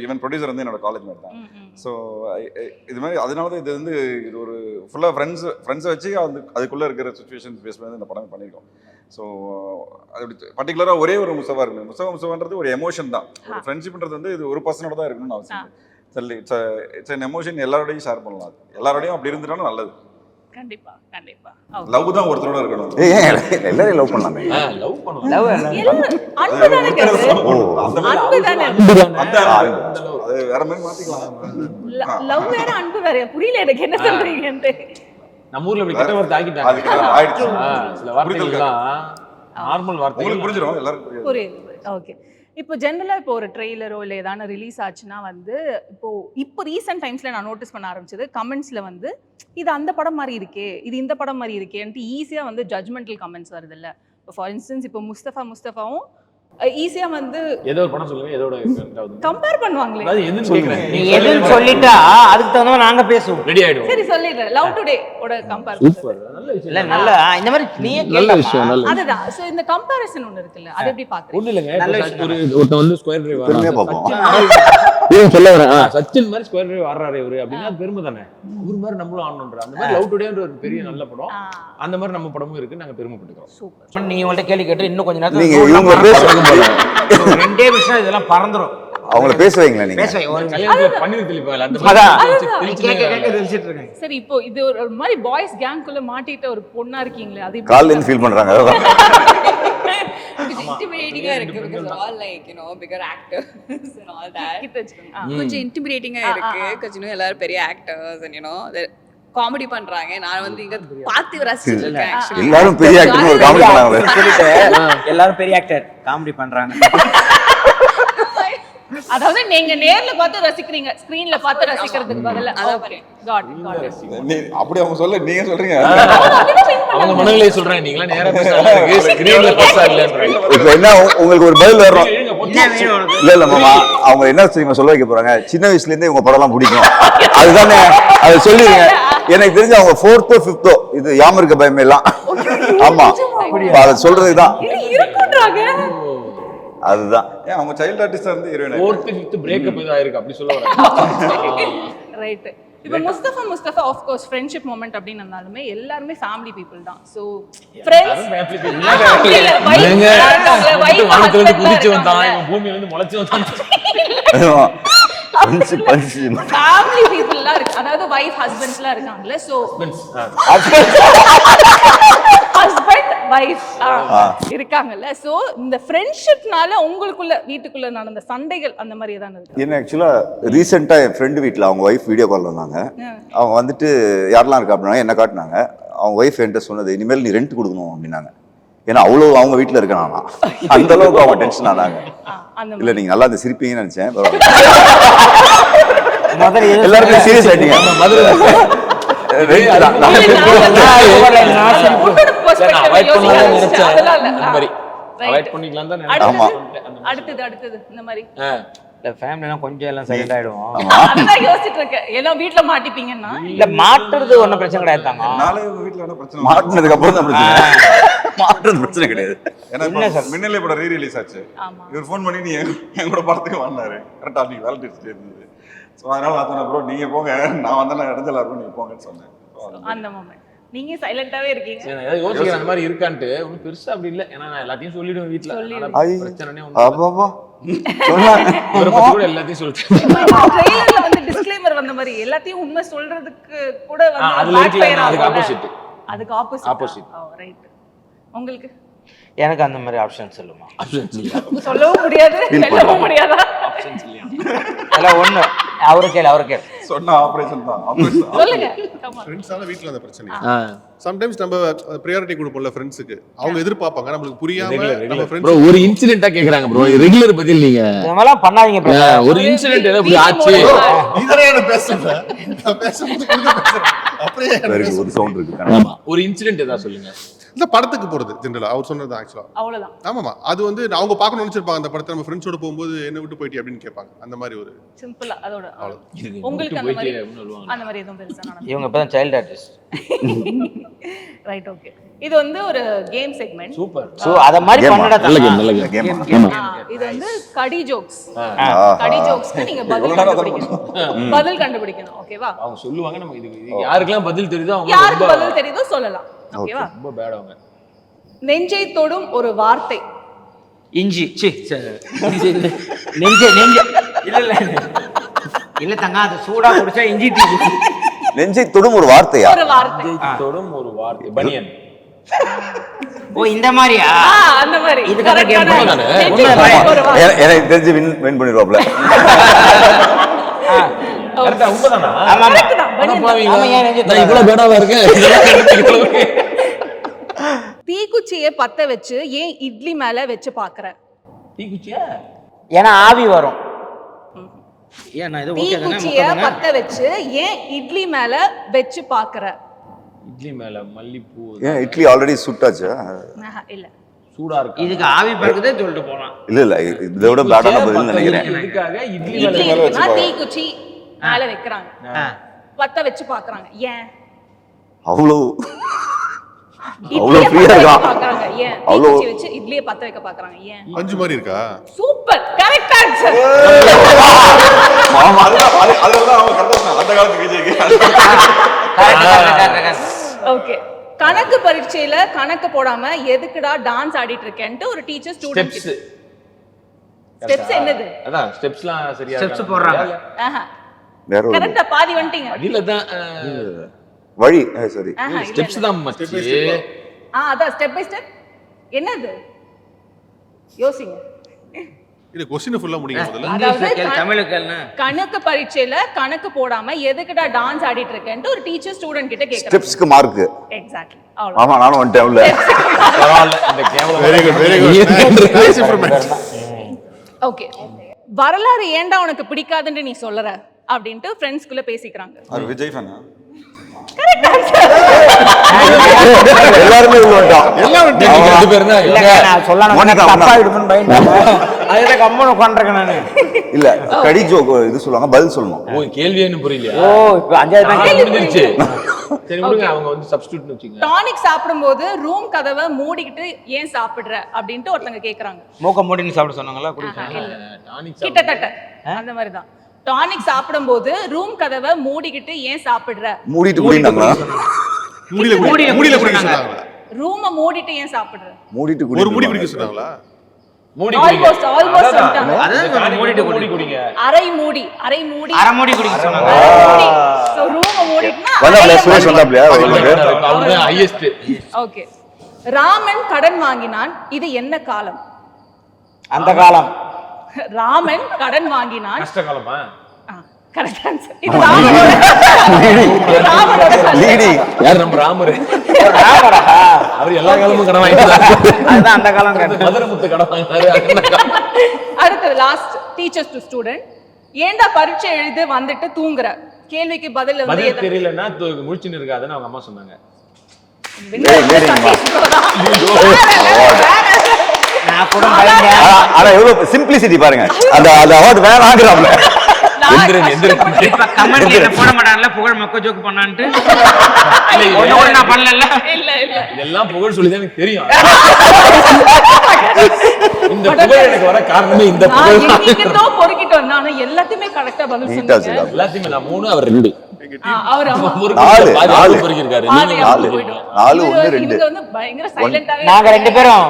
S6: ஈவன் ப்ரொடியூசர் வந்து என்னோட காலேஜ் மேட் தான். ஸோ இது மாதிரி அதனால தான் இது வந்து இது ஒரு ஃபுல்லாக ஃப்ரெண்ட்ஸை வச்சு அதுக்குள்ளே இருக்கிற சுச்சுவேஷன்ஸ் பேஸ் பண்ணி இந்த படம் பண்ணியிருக்கோம். ஸோ அது பர்டிகுலராக ஒரே ஒரு முஸ்தபா இருக்கு. முஸ்தபான்றது ஒரு எமோஷன் தான். ஒரு ஃப்ரெண்ட்ஷிப்ன்றது வந்து இது ஒரு பர்சனோட தான் இருக்கணும்னு அவசியம் இல்லை. It's an emotion. எல்லாரோடையும் ஷேர் பண்ணலாம். எல்லாரோடையும் அப்படி இருந்துட்டாலும் நல்லது.
S4: கண்டிப்பா கண்டிப்பா.
S6: லவ் தான் ஒருத்தரோட இருக்கணும்.
S2: எல்லாரையும் லவ் பண்ணலாமே.
S3: லவ் பண்ணுவோம்.
S4: அன்பு தானே கேக்குது.
S6: அந்த மாதிரி
S4: அன்பு தானே.
S6: அது வேற மாதிரி மாத்திக்கலாம்.
S4: லவ் வேற அன்பு வேற. புரியல எனக்கு என்ன சொல்றீங்கன்னு.
S3: நம்ம ஊர்ல இப்படி கெட்ட வார்த்தை
S6: அதுக்கு
S3: ஆக்கிட்டாங்க.
S6: ஆயிடுச்சு.
S3: சில வார்த்தைகள்லாம் நார்மல் வார்த்தைகள்.
S6: உங்களுக்கு புரிஞ்சிடும், எல்லாருக்கும் புரியும்.
S4: புரியுது. ஓகே. இப்போ ஜென்ரலா இப்போ ஒரு ட்ரெய்லரோ இல்லை ஏதான ரிலீஸ் ஆச்சுன்னா வந்து இப்போ ரீசெண்ட் டைம்ஸ்ல நான் நோட்டீஸ் பண்ண ஆரம்பிச்சது கமெண்ட்ஸ்ல வந்து இது அந்த படம் மாதிரி இருக்கே, இது இந்த படம் மாதிரி இருக்கேன்ட்டு ஈஸியா வந்து ஜட்ஜ்மெண்டல் கமெண்ட்ஸ் வருது இல்ல. இப்போ ஃபார் இன்ஸ்டன்ஸ் இப்போ முஸ்தபாவும் ஈஸியா வந்து
S3: ஏதோ ஒரு படம் சொல்லுங்க, எதோட
S4: கம்பேர் பண்ணுவாங்களே.
S3: அதாவது எதுன்னு கேக்குறேன்.
S1: நீ எதுன்னு சொல்லிட்டா அதுக்கு தகுந்த மாதிரி நாங்க பேசுவோம்.
S3: ரெடி ஆயிடும்.
S4: சரி சொல்லிடுறேன். லவ் டுடே ஓட கம்பேர்.
S3: சூப்பர், நல்ல விஷயம்.
S1: இல்ல நல்ல இந்த மாதிரி நீயே
S3: நல்ல விஷயம், நல்ல
S4: அதுதான். சோ இந்த கம்பேரிசன் ஒன்னு இருக்குல்ல, அது எப்படி பாக்குறீங்க?
S3: ஒண்ணு இல்லங்க.
S1: நல்ல
S3: ஒருத்தன் வந்து ஸ்கொயர் டிரைவ்
S2: பெருமையா பார்ப்போம்.
S3: சொல்ல வரேன். சச்சின் மாதிரி ஸ்கொயர் டிரைவ் வர்றாரு இவரு அப்படின்னா அது பெருமை தானே. இவரு மாதிரி நம்மளும் ஆடணும்ன்ற அந்த மாதிரி லவ் டுடேன்ற ஒரு பெரிய நல்ல படம். அந்த மாதிரி நம்ம படமும் இருக்கு. நாங்க பெருமைப்பட்டுக்கிறோம்.
S4: சூப்பர்.
S1: நீ உங்கள்ட்ட கேள்வி கேட்டு இன்னும் கொஞ்ச நேரத்துல
S2: நீங்க இவங்க
S1: ரெண்டே விஷயம் இதெல்லாம் பறந்துரும்.
S2: அவங்கள பேச வைங்களா நீங்க?
S1: பேச வை. ஒரு
S3: கல்யாணத்துல பன்னீர் தெளிப்பாங்க அந்த
S1: அதான்.
S3: மாதிரி
S1: கேட்க தெளிச்சிட்டு இருக்கேன்.
S4: சரி இப்போ இது ஒரு மாதிரி பாய்ஸ் கேங்குள்ள மாட்டிட்ட ஒரு பொண்ணா இருக்கீங்களே, அது
S2: கால்ல இருந்து ஃபீல் பண்றாங்க.
S8: இன்டிமிடேட்டிங்கா இருக்கு because all like bigger actors and all that.
S4: கிட்ட வச்சுக்கோங்க.
S8: கொஞ்சம் இன்டிமிடேட்டிங்கா இருக்கு because எல்லாரும் பெரிய ஆக்டர்ஸ் and காமெடி பண்றாங்க. நான் வந்து இங்க பார்த்து ரசிச்சிட்டு இருக்கேன் actually.
S2: எல்லாரும் பெரிய ஆக்டர்னு ஒரு காமெடி பண்ணாங்க.
S1: சொல்லிட்டு எல்லாரும் பெரிய ஆக்டர் காமெடி பண்றாங்க.
S4: அதாவது நீங்க நேர்ல பார்த்து ரசிக்கிறீங்க, ஸ்கிரீன்ல பார்த்து ரசிக்கிறதுக்கு பதிலா.
S8: அதான் பாரு.
S4: God god.
S6: அப்படி அவங்க சொல்ல நீங்க சொல்றீங்க.
S3: அவங்க மனநிலை சொல்றாங்க. நீங்களா நேரா பேசுறாங்க. ஸ்கிரீன்ல பாஸ் ஆகலன்றாங்க.
S2: இப்போ என்ன உங்களுக்கு ஒரு பதில் வரும்.
S1: என்ன வேணும் உனக்கு?
S2: இல்ல மாமா, அவங்க என்ன தெரியுமா சொல்ல வைக்க போறாங்க, சின்ன வயசுல இருந்தே உங்க படம்லாம் பிடிக்கும் அதுதானே, அதை சொல்லிடுங்க. எனக்கு தெரிஞ்சு அவங்க 4th or 5th இது யாம இருக்க பயமே எல்லாம். ஆமா, அதை சொல்றதுதான்
S4: இருக்குன்றாங்க.
S2: அதுதான்.
S6: ஏன் அவங்க சைல்ட் ஆர்டிஸ்டா இருந்து ஹீரோயின்
S3: 4th 5th பிரேக்கப் இது ஆயிருக்கு அப்படி சொல்ல வரேன்.
S4: ரைட். இப்போ Mustafa of course friendship moment அப்படின்னு இருந்தாலுமே எல்லாருமே ஃபேமிலி பீப்புள் தான். ஸோ ஃப்ரெண்ட்ஸ்
S3: வானத்துல இருந்து குதிச்சு வந்தான், இவன் பூமியில இருந்து முளைச்சு வந்தான்.
S4: ஃபேமிலி பீப்புள்லாம் இருக்கு. அதாவது வைஃப் ஹஸ்பண்ட்ஸ்லாம் இருக்காங்கல்ல. ஸோ ஹஸ்பண்ட் வைஃப் இருக்காங்கல்ல. ஸோ இந்த ஃப்ரெண்ட்ஷிப்னால உங்களுக்குள்ள வீட்டுக்குள்ள நடந்த சண்டைகள் அந்த மாதிரி ஏதாவது இருக்கு?
S2: என்ன ஆக்சுவலா ரீசெண்டா என் ஃப்ரெண்டு வீட்டில் அவங்க ஒய்ஃப் வீடியோ கால் வந்தாங்க. அவங்க வந்துட்டு யாரெல்லாம் இருக்கா அப்படின்னா என்ன காட்டினாங்க. அவங்க ஒய்ஃப் என்கிட்ட சொன்னது, இனிமேல் நீ ரெண்ட் கொடுக்கணும் அப்படின்னாங்க. ஏன்னா அவ்வளோ அவங்க வீட்டில் இருக்கானா, அந்த அளவுக்கு அவங்க டென்ஷன் ஆனாங்க. இல்லை நீங்க நல்லா அந்த சிரிப்பீங்கன்னு நினைச்சேன். எல்லாருமே சீரியஸ் ஆயிட்டீங்க.
S4: அடுத்தது இந்த மாதிரி
S1: இல்ல ஃபேமிலிலாம் கொஞ்சம் எல்லாம் சைலண்ட் ஆயிடுவோம்.
S4: அதான் யோசிச்சுட்டு இருக்கேன். ஏன்னா வீட்ல மாட்டிப்பீங்கன்னா.
S1: இல்ல மாட்டுறது ஒன்றும் பிரச்சனை கிடையாது தாங்க.
S6: நாளை உங்க வீட்டுல என்ன பிரச்சனை?
S2: மாட்டினதுக்கு அப்புறம் தான் பிரச்சனை. மாட்டுறது பிரச்சனை கிடையாது.
S6: ஏன்னா மின்னலே படம் ரீ-ரிலீஸ் ஆச்சு. இவர் ஃபோன் பண்ணி நீ என் கூட படத்துக்கு வந்தாரு. கரெக்டா நீங்க வேலை டிஸ்ட் இருந்தது. ஸோ அதனால நான் சொன்னேன் ப்ரோ நீங்க போங்க, நான் வந்தேன் இடைஞ்சலா இருக்கும், நீங்க போங்கன்னு சொன்னேன்.
S4: அந்த மொமெண்ட் நீங்க சைலண்டாவே இருக்கீங்க.
S3: சரி, நான் ஏதாவது யோசிக்கிறேன் அந்த மாதிரி இருக்கான்ட்டு. ஒன்றும் பெருசா அப்படி இல்லை. ஏன்னா நான் எல்லாத்தையும் சொல்லிடுவேன் வீட்டுல.
S4: சொல்லிடுவேன்.
S3: அதனால பிரச்சனைனே ஒண்ணும் இல்லை.
S2: அப்பா
S3: இவரை பத்தி கூட எல்லாத்தையும் சொல்லிட்டேன்.
S4: ட்ரெய்லர்ல வந்து டிஸ்க்ளைமர் வந்த மாதிரி எல்லாத்தையும் உண்மை சொல்றதுக்கு கூட வந்து
S3: அதுல
S4: backfire
S3: இருக்கல, அதுக்கு
S4: ஆகும்ல.
S3: ஆப்போசிட்.
S4: அதுக்கு ஆப்போசிட்.
S3: Opposite.
S4: ரைட். உங்களுக்கு
S1: எனக்கு அந்த மாதிரி ஆப்ஷன் சொல்லுமா?
S4: சொல்லவும் முடியாது, சொல்லவும் முடியாதா?
S3: ஆப்ஷன்ஸ் இல்லையா?
S1: அதெல்லாம் ஒண்ணு. அவரு கேளு.
S6: சொன்ன ஆபரேஷன் தான்.
S4: சொல்லுங்க. Come on.
S5: ஃப்ரெண்ட்ஸால வீட்டில் அந்த பிரச்சனை. சம்டைம்ஸ் நம்ம ப்ரியாரிட்டி கொடுப்போம்ல ஃப்ரெண்ட்ஸுக்கு. அவங்க எதிர்பார்ப்பாங்க, நம்மளுக்கு புரியாம நம்ம
S3: ப்ரோ
S5: ஃப்ரெண்ட்ஸ்
S3: ஒரு இன்சிடென்ட்டா கேக்குறாங்க ப்ரோ. ரெகுலர் பதில் நீங்க
S1: இதெல்லாம் பண்ணாதீங்க bro.
S3: ஒரு இன்சிடென்ட் ஏதோ இப்படி ஆச்சு.
S5: இதெல்லாம் என்ன பேசுறேன்? நான் பேசும்போது கூட பேசுறேன். அப்படியே
S2: ஒரு சவுண்ட் இருக்கு.
S3: ஆமா, ஒரு இன்சிடென்ட் ஏதாவது சொல்லுங்க.
S5: இந்த படத்துக்கு போறது ஜெனரலா அவர் சொன்னது ஆக்சுவலா.
S4: அவ்வளவுதான்.
S5: ஆமாமா, அது வந்து அவங்க பார்க்கணும்னு நினைச்சிருப்பாங்க அந்த படத்தை. நம்ம ஃப்ரெண்ட்ஸோட போகும்போது என்ன விட்டு போயிட்டி அப்படின்னு கேட்பாங்க. அந்த மாதிரி ஒரு
S4: சிம்பிளா அதோட
S3: இதுக்கு
S4: உங்களுக்கு
S3: விட்டு
S4: அந்த மாதிரி
S3: போயிட்டே அப்படின்னு சொல்லுவாங்க.
S4: அந்த மாதிரி எதுவும் பெருசா நடந்தது?
S1: இவங்க இப்பதான் சைல்ட் ஆர்டிஸ்ட்.
S4: Right, okay. இது வந்து ஒரு கேம் செக்மெண்ட்.
S3: சூப்பர்.
S1: சோ அத மாதிரி
S2: Game-ஆ?
S1: பண்ணடா.
S3: நல்ல கேம், நல்ல கேம்.
S2: கேம்.
S4: இது வந்து கடி ஜோக்ஸ்.
S2: ஆஹா.
S4: கடி ஜோக்ஸ்க்கு நீங்க பதில் கண்டுபிடிக்கணும். பதில் கண்டுபிடிக்கணும், ஓகேவா?
S3: அவங்க சொல்லுவாங்க, நம்ம இதுக்கு யாருக்கெல்லாம் பதில் தெரியுதோ அவங்க
S4: யாருக்கு
S3: ரொம்ப
S4: பதில் தெரியுதோ சொல்லலாம், ஓகேவா?
S3: ரொம்ப பேட் அவங்க.
S4: நெஞ்சை தொடும் ஒரு வார்த்தை.
S1: இஞ்சி. நெஞ்ச இல்ல இல்ல தங்க, அது சூடா குடிச்சா இஞ்சி டீ.
S2: நெஞ்சை தொடும் ஒரு வார்த்தையா?
S4: ஒரு வார்த்தை.
S3: தொடும் ஒரு வார்த்தை. பனியன்.
S1: ஓ இந்த மாதிரியா?
S4: அந்த மாதிரி.
S1: இதுக்காக game
S4: correct ஆன
S3: தானே?
S4: நெஞ்சை தொடும் ஒரு வார்த்தை.
S2: எனக்கு தெரிஞ்சு வின் பண்ணிடுவாப்ல.
S3: கரெக்ட்டா உண்மைதானா?
S1: ஆமா.
S4: Correct தான்,
S3: ஆனா
S4: பனியன்.
S3: பாவீங்களா?
S1: ஆமா, ஏன் நெஞ்சை
S3: நான் இவ்வளவு பேடாவா இருக்கேன்?
S4: தீக்குச்சியை பத்த வச்சு ஏன் இட்லி மேல வச்சு பாக்குற?
S3: தீக்குச்சியா?
S1: ஏன்னா ஆவி வரும். ஏன் நான் இது ஓகே தானே?
S4: தீக்குச்சியை பத்த வச்சு ஏன் இட்லி மேல வச்சு பாக்குற?
S3: இட்லி மேல மல்லிப்பூ.
S2: ஏன் இட்லி ஆல்ரெடி சுட்டாச்சா?
S4: இல்ல.
S3: சூடா இருக்கு.
S1: இதுக்கு ஆவி பறக்குதே சொல்லிட்டு போலாம்.
S2: இல்ல இதை விட பேடான பதில் நினைக்கிறேன்.
S3: இதுக்காக இட்லி
S4: இட்லி
S3: மேல
S4: இருக்குன்னா தீக்குச்சி மேல வைக்கிறாங்க, பத்த வச்சு பாக்குறாங்க. ஏன்
S2: அவ்வளவு
S4: இட்லியை
S2: ஃப்ரீயா
S4: பத்த வைக்க
S2: இருக்கான்.
S4: பாக்குறாங்க? ஏன்
S2: அவ்வளவு
S4: தீக்குச்சி வச்சு இட்லியை பத்த வைக்க பாக்குறாங்க? ஏன்?
S5: அஞ்சு மாதிரி இருக்கா?
S4: Super, correct answer.
S6: ஆமா, அதுதான் அவங்க கரெக்டா சொன்னாங்க. அந்த காலத்து விஜய்க்கு
S4: ஓகே. கணக்கு பரீட்சையில கணக்கு போடாம எதுக்குடா டான்ஸ் ஆடிட்டு இருக்கேன்ட்டு ஒரு டீச்சர் ஸ்டூடண்ட்
S3: ஸ்டெப்ஸ்.
S4: ஸ்டெப்ஸ் என்னது?
S3: அதான் ஸ்டெப்ஸ்லாம் சரியா
S1: ஸ்டெப்ஸ் போடுறாங்க.
S4: ஆஹா,
S2: வேற ஒரு
S4: கரெக்ட்டா பாதி வந்துட்டீங்க.
S3: அதுல தான்
S2: வழி. சரி,
S4: ஆஹா, இல்ல,
S3: ஸ்டெப்ஸ்
S4: இல்ல.
S3: தான் மச்சி.
S4: அதான் ஸ்டெப் பை ஸ்டெப். என்னது? யோசிங்க.
S5: இல்ல கொஸ்டின் ஃபுல்லா முடிங்க முதல்ல.
S1: இங்கிலீஷ்ல கேளு, தமிழ்ல கேளுனா.
S4: கணக்கு பரீட்சையில கணக்கு போடாம எதுக்குடா டான்ஸ் ஆடிட்டு இருக்கேன்ட்டு ஒரு டீச்சர் ஸ்டூடண்ட் கிட்ட கேக்குறாங்க.
S2: ஸ்டெப்ஸ்க்கு மார்க்.
S4: எக்ஸாக்ட்லி. அவ்வளவு.
S2: ஆமா, நானும் வந்துட்டேன் உள்ள.
S3: பரவாயில்ல, இந்த கேவலம்
S5: very good, very good. Nice improvement.
S4: Okay. வரலாறு ஏன்டா உனக்கு பிடிக்காதுன்னு நீ சொல்லற அப்படின்ட்டு ஃப்ரெண்ட்ஸ்குள்ள பேசிக்கிறாங்க.
S6: அது விஜய் ஃபேனா?
S2: எல்லாருமே உள்ள வந்துட்டோம்.
S5: எல்லாம்
S3: நீங்க ரெண்டு பேரும் தான்
S1: இல்ல நான் சொல்லணும்
S2: மோனிகா
S1: தப்பா எடுப்பேன்னு பயந்தேன். அதுல கம்மன உட்கார்ந்திருக்கேன் நானு.
S2: இல்ல கடி ஜோக் இது சொல்லுவாங்க, பதில் சொல்லணும்.
S3: ஓ கேள்வியே புரியலையா?
S1: ஓ இப்போ அஞ்சாவது தான் கேள்வி.
S3: முடிஞ்சிருச்சு. சரி விடுங்க, அவங்க வந்து சப்ஸ்டிட்யூட் வச்சுங்க.
S4: டானிக் சாப்பிடும்போது ரூம் கதவை மூடிக்கிட்டு ஏன் சாப்பிடுற அப்படின்ட்டு ஒருத்தங்க கேக்குறாங்க.
S1: மூக்க மூடின்னு சாப்பிட சொன்னாங்களா? குடிச்சாங்க.
S4: இல்ல.
S3: டானிக்
S4: கிட்டத்தட்ட அந்த மாதிரி தான். டானிக் சாப்பிடும்போது ரூம் கதவை மூடிக்கிட்டு ஏன் சாப்பிடுற?
S2: மூடிட்டு குடினாங்களா?
S5: மூடில குடிக்க சொன்னாங்களா?
S4: ரூமை மூடிட்டு ஏன் சாப்பிடுற?
S2: மூடிட்டு
S5: ஒரு மூடி
S2: குடி
S5: குடிக்க சொன்னாங்களா?
S3: மூடி
S4: Almost, almost வந்துட்டாங்க.
S1: அதான் மூடிட்டு
S3: மூடி குடிங்க.
S4: அரை மூடி, அரை மூடி,
S1: அரை மூடி குடிக்க சொன்னாங்க.
S4: அரை மூடி. So ரூமை மூடிட்டுனா
S2: வந்தாப்ல சுரேஷ் வந்தாப்லையா உங்களுக்கு?
S3: அவர்தான் ஹையஸ்ட்.
S4: ஓகே. ராமன் கடன் வாங்கினான். இது என்ன காலம்?
S1: அந்த காலம்.
S4: ராமன் கடன் வாங்கினான்.
S3: கஷ்ட காலமா?
S4: Correct answer. இது ராமனோட
S2: லீடி.
S3: யார் நம்ம ராமர்?
S1: ராமரா?
S3: அவர் எல்லா காலமும் கடன் வாங்கிட்டாரு.
S1: அதுதான் அந்த காலம் கேட்டேன்.
S3: மதுரமுத்து கடன் வாங்கினாரு.
S4: அடுத்து லாஸ்ட் டீச்சர்ஸ் டு ஸ்டூடண்ட். ஏன்டா பரீட்சை எழுதி வந்துட்டு தூங்குற? கேள்விக்கு பதில் வந்து
S3: பதில் தெரியலன்னா முழிச்சுன்னு இருக்காதுன்னு அவங்க அம்மா சொன்னாங்க.
S1: நான் கூட பயந்தேன்.
S2: ஆனா எவ்வளவு சிம்பிளிசிட்டி பாருங்க. அந்த அவார்ட் வேணாங்கறாப்ல.
S1: இப்ப கமெண்ட்ல என்ன போட மாட்டாங்கல, புகழ் மொக்க ஜோக் பண்ணான்ட்டு. ஒண்ணு கூட நான் பண்ணல.
S4: இல்ல இல்ல.
S3: இதெல்லாம் புகழ் சொல்லி தான் எனக்கு தெரியும். இந்த புகழ் எனக்கு வர காரணமே இந்த புகழ்.
S4: நான் எங்கிட்டோ பொறுக்கிட்டு வந்தானே எல்லாத்தையுமே கரெக்ட்டா பதில் சொன்னீங்க.
S3: எல்லாத்தையுமே நான் 3 அவர் 2.
S5: எங்க
S4: அவர் ஆமா.
S2: நாலு.
S3: இருக்காரு
S4: பாதி
S2: நாலு.
S4: அப்படி போயிடும்.
S2: 4
S4: இவரு
S2: 1 2
S4: இவங்க வந்து பயங்கர சைலண்டாவே
S1: நாங்க 2 பேரும்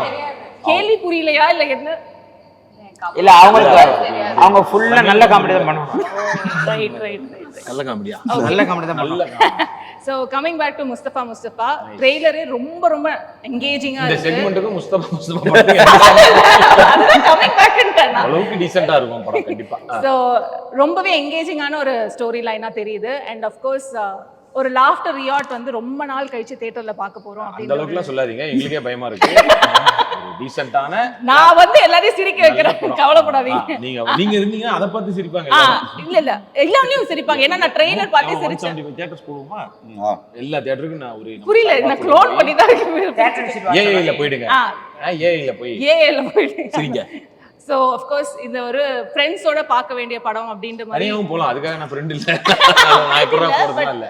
S4: கேள்வி புரியலையா இல்ல என்ன
S1: இல்ல அவங்க ஃபுல்லா நல்ல காமெடி தான் பண்ணுவாங்க.
S4: ரைட் ரைட்
S3: நல்ல காமெடியா
S1: நல்ல காமெடி தான் பண்ணுவாங்க.
S4: So coming back to Mustafa ட்ரெய்லரே ரொம்ப ரொம்ப எங்கேஜிங்கா
S3: இந்த
S4: இருக்கு.
S3: செக்மெண்ட்டுக்கு முஸ்தபா
S4: கமிங் பேக்
S3: அளவுக்கு டீசென்ட்டா இருக்கும் படம் கண்டிப்பா.
S4: ஸோ ரொம்பவே எங்கேஜிங்கான ஒரு ஸ்டோரி லைனாக தெரியுது. அண்ட் அஃப்கோர்ஸ் ஒரு லாஃப்டர் ரியாட் வந்து ரொம்ப நாள் கழிச்சு தியேட்டர்ல பார்க்க போறோம்
S3: அந்த
S4: அப்படின்னு
S3: அளவுக்குலாம் சொல்லாதீங்க, எங்களுக்கே பயமா இருக்கு. டீசென்ட்டான
S4: நான் வந்து எல்லாரையும் சிரிக்க வைக்கிறேன், கவலைப்படாதீங்க.
S3: நீங்க இருந்தீங்கன்னா அதை பார்த்து சிரிப்பாங்க.
S4: இல்ல இல்ல எல்லாமே சிரிப்பாங்க. ஏன்னா நான் ட்ரெய்லர் பார்த்து சிரிச்சேன்.
S3: தியேட்டர்ஸ் போடுவோமா? எல்லா தியேட்டருக்கும் நான் ஒரு
S4: புரியல, நான் க்ளோன் பண்ணி தான் இருக்கேன்.
S3: ஏஐல போயிடுங்க. ஏஐல போய்
S4: ஏஐல போயிடு
S3: சிரிங்க.
S4: ஸோ அஃப்கோர்ஸ் இந்த ஒரு ஃப்ரெண்ட்ஸோட பார்க்க வேண்டிய படம் அப்படின்ற மாதிரி
S3: தனியாவும் போலாம். அதுக்காக நான் ஃப்ரெண்ட் இல்ல, நான் எப்படா போறதுலாம் இல்ல.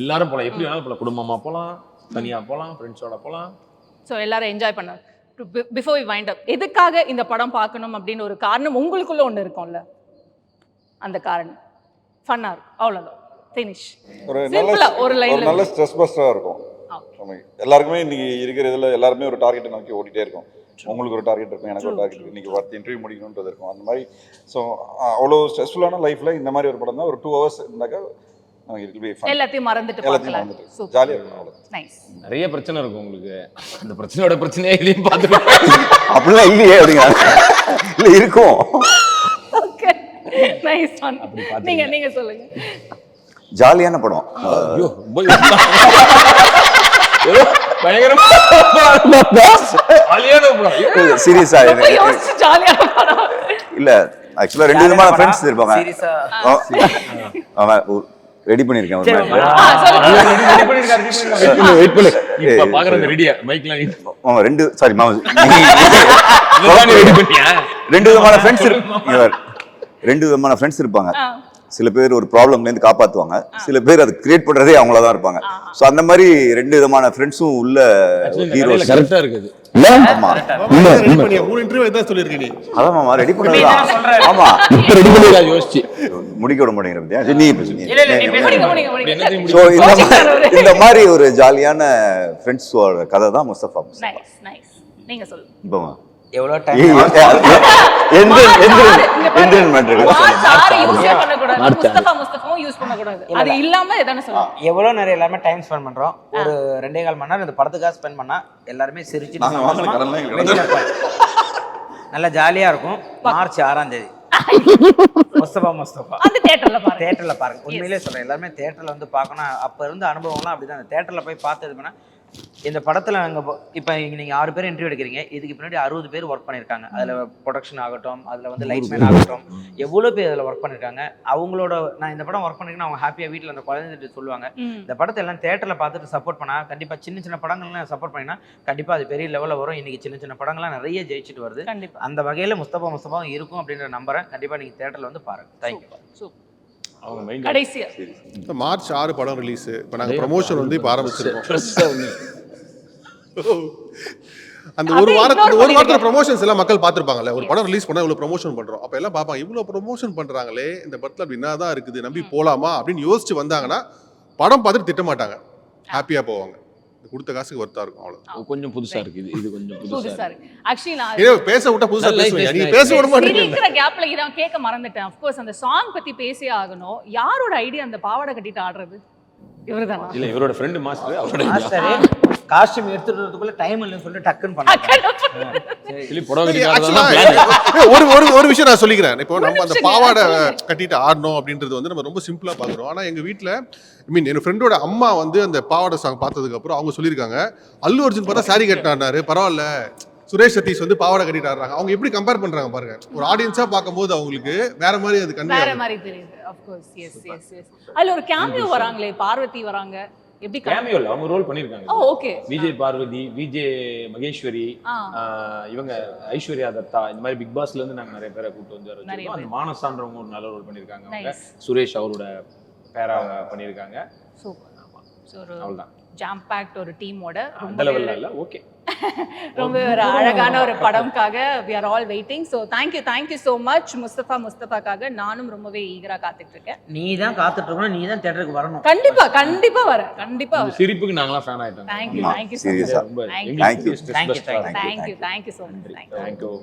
S3: எல்லாரும் போலாம், எப்படி வேணாலும் போலாம். குடும்பமா போலாம், தனியா போலாம், ஃப்ரெண்ட்ஸோட போலாம்.
S4: ஸோ எல்லாரும் என்ஜாய் பண்ண பிஃபோர் வி வைண்ட் அப், எதுக்காக இந்த படம் பார்க்கணும் அப்படின்னு ஒரு காரணம் உங்களுக்குள்ள ஒன்று இருக்கும்ல, அந்த காரணம் ஃபன்னா இருக்கும், அவ்வளோதான். ஃபினிஷ்.
S6: ஒரு
S4: சிம்பிளா ஒரு
S6: நல்ல
S4: லைன்ல
S6: நல்ல ஸ்ட்ரெஸ் பஸ்டராக இருக்கும். எல்லாருக்குமே இன்னைக்கு இருக்கிற இதில் எல்லாருமே ஒரு டார்கெட்டை நோக்கி ஓடிட்டே இருக்கும். உங்களுக்கு ஒரு டார்கெட் இருக்கும், எனக்கு ஒரு டார்கெட் இருக்கும், இன்னைக்கு ஒருத்த இன்டர்வியூ முடிக்கணுன்றது இருக்கும். அந்த மாதிரி ஸோ அவ்வளோ ஸ்ட்ரெஸ்ஃபுல்லான லைஃப்பில் இந்த மாதிரி ஒரு படம் தான் ஒரு 2 hours இருந்தாக்கா நமக்கு இட் வில் பி ஃபன்.
S4: எல்லாத்தையும் மறந்துட்டு
S6: எல்லாத்தையும்
S4: பார்க்கலாம்.
S6: மறந்துட்டு ஜாலியாக இருக்கும். அவ்வளோ
S4: நைஸ்.
S3: நிறைய பிரச்சனை இருக்கும் உங்களுக்கு. அந்த பிரச்சனையோட பிரச்சனையே இதையும் பார்த்துட்டு
S2: அப்படிலாம் இல்லையே அப்படிங்க. இல்ல இருக்கும்.
S4: Okay nice one.
S3: அப்படி பாத்தீங்க.
S4: நீங்க சொல்லுங்க.
S2: ஜாலியான படம்.
S3: ஐயோ பயங்கரமா ஜாலியான படம்.
S2: சீரியஸா
S4: ரொம்ப யோசிச்சு ஜாலியான படம்.
S2: இல்ல ஆக்சுவலா 2 விதமான ஃப்ரெண்ட்ஸ் இருப்பாங்க.
S1: சீரியஸா
S2: அவன் ரெடி பண்ணிருக்கேன் ஒரு மாதிரி.
S3: ரெடி பண்ணிருக்காரு. வெயிட் பண்ணு. இப்ப பாக்குறது ரெடியா மைக்ல
S2: மாமா 2 சாரி மாமா
S3: ரெடி பண்ணியா?
S2: 2 விதமான ஃப்ரெண்ட்ஸ் இருப்பாங்க. 2 விதமான ஃப்ரெண்ட்ஸ் இருப்பாங்க. சில பேர் ஒரு ப்ராப்ளம்ல இருந்து காப்பாத்துவாங்க, சில பேர் அதை கிரியேட் பண்றதே அவங்கள தான் இருப்பாங்க. சோ அந்த மாதிரி 2 விதமான ஃப்ரெண்ட்ஸும் உள்ள ஹீரோஸ்.
S3: கரெக்டா இருக்குது.
S2: ஆமா
S5: ரெடி பண்ணி 3 இன்டர்வியூ இதான் சொல்லிருக்க நீ.
S2: அதான் மாமா ரெடி பண்ணலாம். ஆமா
S3: இப்ப ரெடி பண்ணியா யோசிச்சு
S2: முடிக்க விட மாட்டேங்கிறேன். சரி நீ பேசுங்க.
S1: இல்ல இல்ல நீ பேசுங்க.
S4: முடிங்க.
S2: சோ இந்த மாதிரி ஒரு ஜாலியான ஃப்ரெண்ட்ஸோட கதை தான் முஸ்தபா.
S4: Nice nice. நீங்க சொல்லுங்க.
S2: இப்போமா
S1: எவ்வளவு டைம்
S4: முஸ்தபாவும் யூஸ் பண்ண கூடாது. அது இல்லாம எதானே சொல்லுங்க.
S1: எவ்வளவு நேரம் எல்லாருமே டைம் ஸ்பெண்ட் பண்றோம். ஒரு 2.25 மணி நேரம் இந்த படத்துக்காக ஸ்பெண்ட் பண்ணா எல்லாருமே சிரிச்சு
S6: நாங்க வாங்கின கடன்லாம் எங்களுக்கு
S1: நல்லா ஜாலியா இருக்கும். மார்ச் 6ஆம் தேதி முஸ்தபா
S4: அந்த தியேட்டர்ல பாருங்க.
S1: தியேட்டர்ல பாருங்க. உண்மையிலே சொல்றேன், எல்லாருமே தியேட்டர்ல வந்து பார்க்கணும். அப்ப இருந்த அனுபவம்லாம் அப்படிதான். அந்த தியேட்டர்ல போய் பார்த்து இது பண்ணா இந்த படத்துல அங்க இப்ப நீங்க 6 பேர் இன்டர்வியூ எடுக்கிறீங்க. இதுக்கு பின்னாடி 60 பேர் ஒர்க் பண்ணிருக்காங்க. அதுல ப்ரொடக்ஷன் ஆகட்டும், அதுல வந்து லைட்மேன் ஆகட்டும், எவ்வளவு பேர் அதுல ஒர்க் பண்ணிருக்காங்க. அவங்களோட நான் இந்த படம் ஒர்க் பண்ணிருக்கேன் அவங்க ஹாப்பியா வீட்டுல அந்த குழந்தைகிட்ட சொல்லுவாங்க. இந்த படத்தை எல்லாம் தியேட்டர்ல பார்த்துட்டு சப்போர்ட் பண்ணா கண்டிப்பா சின்ன சின்ன படங்கள்லாம் சப்போர்ட் பண்ணினா கண்டிப்பா அது பெரிய லெவல்ல வரும். இன்னைக்கு சின்ன சின்ன படங்கள்லாம் நிறைய ஜெயிச்சுட்டு வருது. அந்த வகையில முஸ்தபாவும் இருக்கும் அப்படின்ற நம்புறேன். கண்டிப்பா நீங்க தியேட்டர்ல வந்து பாருங்க. தேங்க்யூ.
S4: கடைசியா
S5: மார்ச் 6 படம் ரிலீஸ். இப்போ நாங்கள் ப்ரமோஷன் வந்து இப்போ ஆரம்பிச்சிருக்கோம். அந்த ஒரு வாரத்துல ப்ரமோஷன்ஸ் எல்லாம் மக்கள் பார்த்துருப்பாங்கல்ல. ஒரு படம் ரிலீஸ் பண்ணா இவ்வளோ ப்ரமோஷன் பண்றோம். அப்போ எல்லாம் பார்ப்பாங்க, இவ்வளோ ப்ரமோஷன் பண்றாங்களே இந்த படத்துல அப்படி என்னதான் இருக்குது, நம்பி போலாமா அப்படின்னு யோசிச்சு வந்தாங்கன்னா படம் பார்த்துட்டு திட்ட மாட்டாங்க, ஹாப்பியா போவாங்க. கொடுத்த காசுக்கு ஒர்த்தா இருக்கும். அவ்வளவு
S3: கொஞ்சம் புதுசா இருக்கு. இது கொஞ்சம் புதுசா இருக்கு.
S4: ஆக்சுவலி நான்
S5: பேச விட்டா புதுசா பேசுவேன். நீ பேச விட மாட்டீங்க.
S4: இருக்கிற கேப்ல இதான் கேட்க மறந்துட்டேன். ஆஃப் கோர்ஸ் அந்த சாங் பத்தி பேசியே ஆகணும். யாரோட ஐடியா அந்த பாவாடை கட்டிட்டு ஆடுறது? இவர்தானா?
S3: இல்ல இவரோட ஃப்ரெண்ட் மாஸ்டர். அவரோட
S1: மாஸ்டர் காஸ்டியூம் எடுத்துட்டு வரதுக்குள்ள டைம் இல்லைன்னு சொல்லிட்டு டக்குன்னு பண்ணாங்க.
S3: சொல்லி புடவை
S5: ஒரு விஷயம் நான் சொல்லிக்கிறேன். இப்போ நம்ம அந்த பாவாடை கட்டிட்டு ஆடணும் அப்படின்றது வந்து நம்ம ரொம்ப சிம்பிளா பாக்குறோம். ஆனா எங்க வீட்டுல என் ஃப்ரெண்டோட அம்மா வந்து அந்த பாவாடை சாங் பார்த்ததுக்கு அப்புறம் அவங்க சொல்லியிருக்காங்க, அல்லு அர்ஜுன் பார்த்தா சாரி கட்டினாரு, பரவாயில்ல சுரேஷ் சதீஷ் வந்து பாவாடை கட்டிட்டு ஆடுறாங்க. அவங்க எப்படி கம்பேர் பண்றாங்க பாருங்க. ஒரு ஆடியன்ஸா பார்க்கும்போது அவங்களுக்கு வேற மாதிரி அது கன்வே
S4: வேற மாதிரி தெரியுது. Of course yes. அதுல ஒரு கேமியோ வராங்களே, பார்வதி வராங்க. எப்படி
S3: கேமியோல அவங்க ரோல் பண்ணிருக்காங்க.
S4: ஓகே.
S3: விஜய் பார்வதி, விஜய் மகேஸ்வரி, இவங்க ஐஸ்வர்யா தத்தா, இந்த மாதிரி பிக் பாஸ்ல இருந்து நாங்க நிறைய பேரை கூட்டு வந்து வச்சிருக்கோம். அந்த மானசான்றவங்க ஒரு நல்ல ரோல் பண்ணிருக்காங்க. அவங்க சுரேஷ் அவரோட பேரா பண்ணிருக்காங்க.
S4: சூப்பர்.
S3: அவ்வளவுதான்.
S4: ஜாம் பேக்ட் ஒரு டீமோட
S3: அந்த லெவல்ல இல்ல ஓகே
S4: ரொம்ப ஒரு அழகான ஒரு படம்காக we are all waiting. So thank you so much முஸ்தபாக்காக நானும் ரொம்பவே ஈகரா காத்துட்டு இருக்கேன்.
S1: நீ தான் காத்துட்டு இருக்கணும், நீ தான் தியேட்டருக்கு வரணும்.
S4: கண்டிப்பா வரேன், கண்டிப்பா வரேன்.
S3: சிரிப்புக்கு நாங்கலாம் ஃபேன் ஆயிட்டோம்.
S4: Thank you so much.
S2: Serious-ஆ.
S3: ரொம்ப
S4: Thank you.
S3: எங்களுக்கு
S1: Thank you.
S3: best-ஆ
S4: Thank you so much.
S3: Thank you.